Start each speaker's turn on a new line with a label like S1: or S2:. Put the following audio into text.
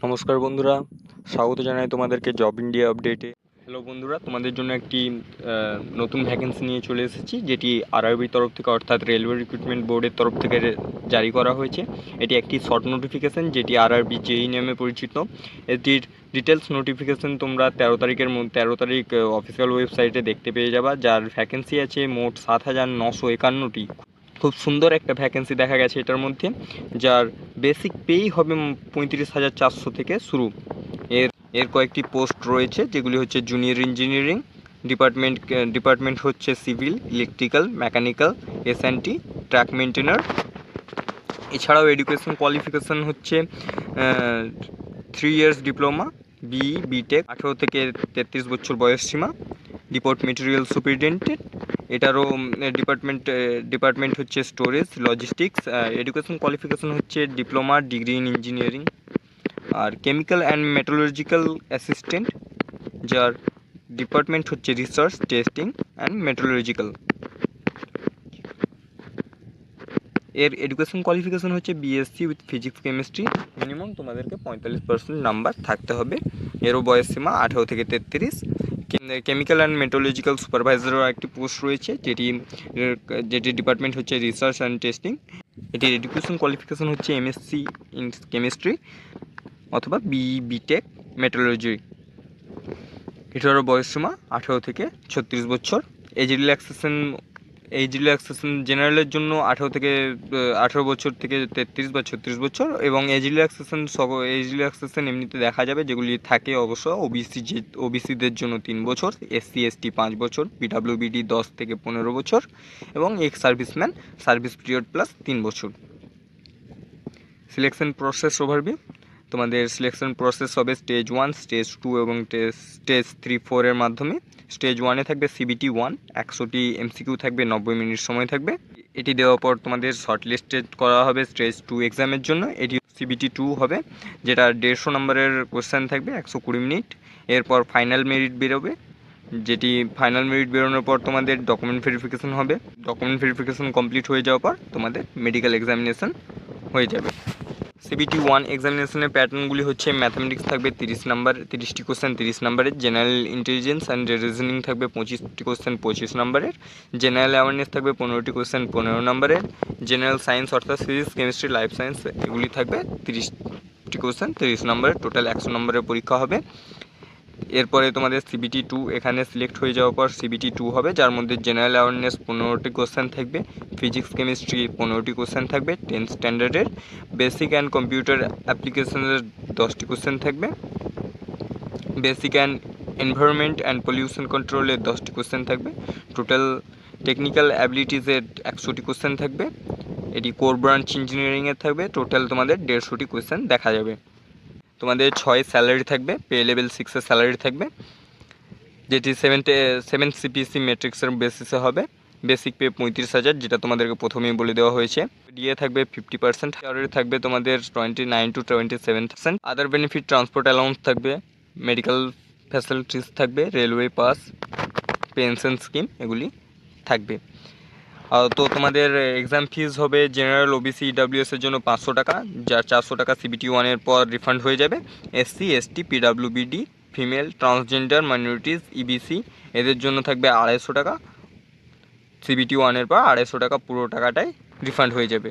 S1: নমস্কার বন্ধুরা, স্বাগত জানাই তোমাদেরকে জব ইন্ডিয়া আপডেটে। হ্যালো বন্ধুরা, তোমাদের জন্য একটি নতুন ভ্যাকেন্সি নিয়ে চলে এসেছি, যেটি আরআরবির তরফ থেকে অর্থাৎ রেলওয়ে রিক্রুটমেন্ট বোর্ডের তরফ থেকে জারি করা হয়েছে। এটি একটি শর্ট নোটিফিকেশান, যেটি আরআরবি জেই নামে পরিচিত। এটির ডিটেলস নোটিফিকেশান তোমরা 13 তারিখ অফিসিয়াল ওয়েবসাইটে দেখতে পেয়ে যাবা। যার ভ্যাকেন্সি আছে মোট 7,951টি। খুব সুন্দর একটা ভ্যাকেন্সি দেখা গেছে এটার মধ্যে, যার বেসিক পেই হবে 35,400 থেকে শুরু। এর কয়েকটি পোস্ট রয়েছে, যেগুলি হচ্ছে জুনিয়র ইঞ্জিনিয়ারিং ডিপার্টমেন্ট হচ্ছে civil, electrical, mechanical, SNT, track maintainer. এছাড়াও এডুকেশন কোয়ালিফিকেশান হচ্ছে 3 ইয়ার্স ডিপ্লোমা, বিটেক, 18 থেকে 33 বছর বয়স সীমা। ডিপোর্ট মেটেরিয়াল সুপারিনটেন্ডেন্ট, এটারও ডিপার্টমেন্ট হচ্ছে স্টোরেজ, লজিস্টিক্স। এডুকেশন কোয়ালিফিকেশান হচ্ছে ডিপ্লোমা, ডিগ্রি ইন ইঞ্জিনিয়ারিং। আর কেমিক্যাল অ্যান্ড মেটালুর্জিক্যাল অ্যাসিস্ট্যান্ট, যার ডিপার্টমেন্ট হচ্ছে রিসার্চ, টেস্টিং অ্যান্ড মেটালুর্জিক্যাল। এর এডুকেশন কোয়ালিফিকেশান হচ্ছে BSc with physics chemistry. Minimum তোমাদেরকে 45% নাম্বার থাকতে হবে। এরও বয়স সীমা 18 থেকে 33। কেমিক্যাল অ্যান্ড মেট্রোলজিক্যাল সুপারভাইজারও একটি পোস্ট রয়েছে, যেটি ডিপার্টমেন্ট হচ্ছে রিসার্চ অ্যান্ড টেস্টিং। এটির এডুকেশন কোয়ালিফিকেশান হচ্ছে এমএসসি ইন কেমিস্ট্রি অথবা বিটেক মেট্রোলজি। এটারও বয়স সীমা 18 থেকে 36 বছর। এজ রিল্যাক্সেশন জেনারেলের জন্য 18 বছর থেকে 33 বা 36 বছর, এবং এজ রিল্যাক্সেশন এমনিতে দেখা যাবে, যেগুলি থাকে অবশ্য ওবিসিদের জন্য 3 বছর, এসসি এসটি 5 বছর, পিডাব্লিউবিডি 10 থেকে 15 বছর, এবং ex serviceman service period plus 3 বছর। Selection process overview. তোমাদের সিলেকশন প্রসেস হবে স্টেজ 1, স্টেজ 2 এবং স্টেজ 3-4 এর মাধ্যমে। স্টেজ 1-এ থাকবে সিবিটি 1, 100টি এমসিকিউ থাকবে, 90 মিনিট সময় থাকবে। এটি দেওয়ার পর তোমাদের শর্ট লিস্টেড করা হবে স্টেজ 2 এক্সামের জন্য। এটি সিবিটি 2 হবে, যেটা 150 নম্বরের কোশ্চেন থাকবে, 120 মিনিট। এরপর ফাইনাল মেরিট বেরোবে, যেটি ফাইনাল মেরিট বেরোনোর পর তোমাদের ডকুমেন্ট ভেরিফিকেশন হবে। ডকুমেন্ট ভেরিফিকেশন কমপ্লিট হয়ে যাওয়ার পর তোমাদের মেডিকেল এক্সামিনেশন হয়ে যাবে। সিবিটি 1 এক্সামিনেশনের প্যাটার্নগুলি হচ্ছে ম্যাথামেটিক্স থাকবে 30টি কোশ্চেন 30 নম্বরের, জেনারেল ইন্টেলিজেন্স অ্যান্ড রিজনিং থাকবে 25টি কোশ্চেন 25 নম্বরের, জেনারেল অ্যাওয়ারনেস থাকবে 15টি কোশ্চেন 15 নম্বরের, জেনারেল সায়েন্স অর্থাৎ ফিজিক্স, কেমিস্ট্রি, লাইফ সায়েন্স এগুলি থাকবে 30টি কোশ্চেন 30 নম্বরের। টোটাল 100 নম্বরের পরীক্ষা হবে। এরপরে তোমাদের সিবিটি 2 এখানে সিলেক্ট হয়ে যাওয়ার পর সিবিটি 2 হবে, যার মধ্যে জেনারেল অ্যাওয়ারনেস 15টি কোশ্চেন থাকবে, ফিজিক্স কেমিস্ট্রি 15টি কোশ্চেন থাকবে 10th স্ট্যান্ডার্ডের, বেসিক অ্যান্ড কম্পিউটার অ্যাপ্লিকেশনের 10টি কোশ্চেন থাকবে, basic and environment and pollution কন্ট্রোলের 10টি কোশ্চেন থাকবে। টোটাল টেকনিক্যাল অ্যাবিলিটিসের 100টি কোশ্চেন থাকবে। এটি কোর ব্রাঞ্চ ইঞ্জিনিয়ারিংয়ের থাকবে। টোটাল তোমাদের 150টি কোশ্চেন দেখা যাবে। তোমাদের 6 স্যালারি থাকবে, পে লেভেল 6-এর স্যালারি থাকবে, যেটি 7 সিপিসি ম্যাট্রিক্সের বেসিসে হবে। বেসিক পে 35,000, যেটা তোমাদেরকে প্রথমেই বলে দেওয়া হয়েছে। ডিএ থাকবে 50%, স্যালারি থাকবে তোমাদের 29 to 27%। Other benefit transport allowance থাকবে, মেডিকেল ফ্যাসিলিটিস থাকবে, রেলওয়ে পাস, পেনশন স্কিম এগুলি থাকবে। তো তোমাদের এক্সাম ফিজ হবে জেনারেল, ওবিসি, ইডাব্লিউএস এর জন্য 500 টাকা, যার 400 টাকা সিবিটি 1-এর পর রিফান্ড হয়ে যাবে। SC ST পিডাব্লিউবিডি, female, transgender, minorities, EBC এদের জন্য থাকবে 250 টাকা। সিবিটি 1-এর পর 250 টাকা পুরো টাকাটাই রিফান্ড হয়ে যাবে।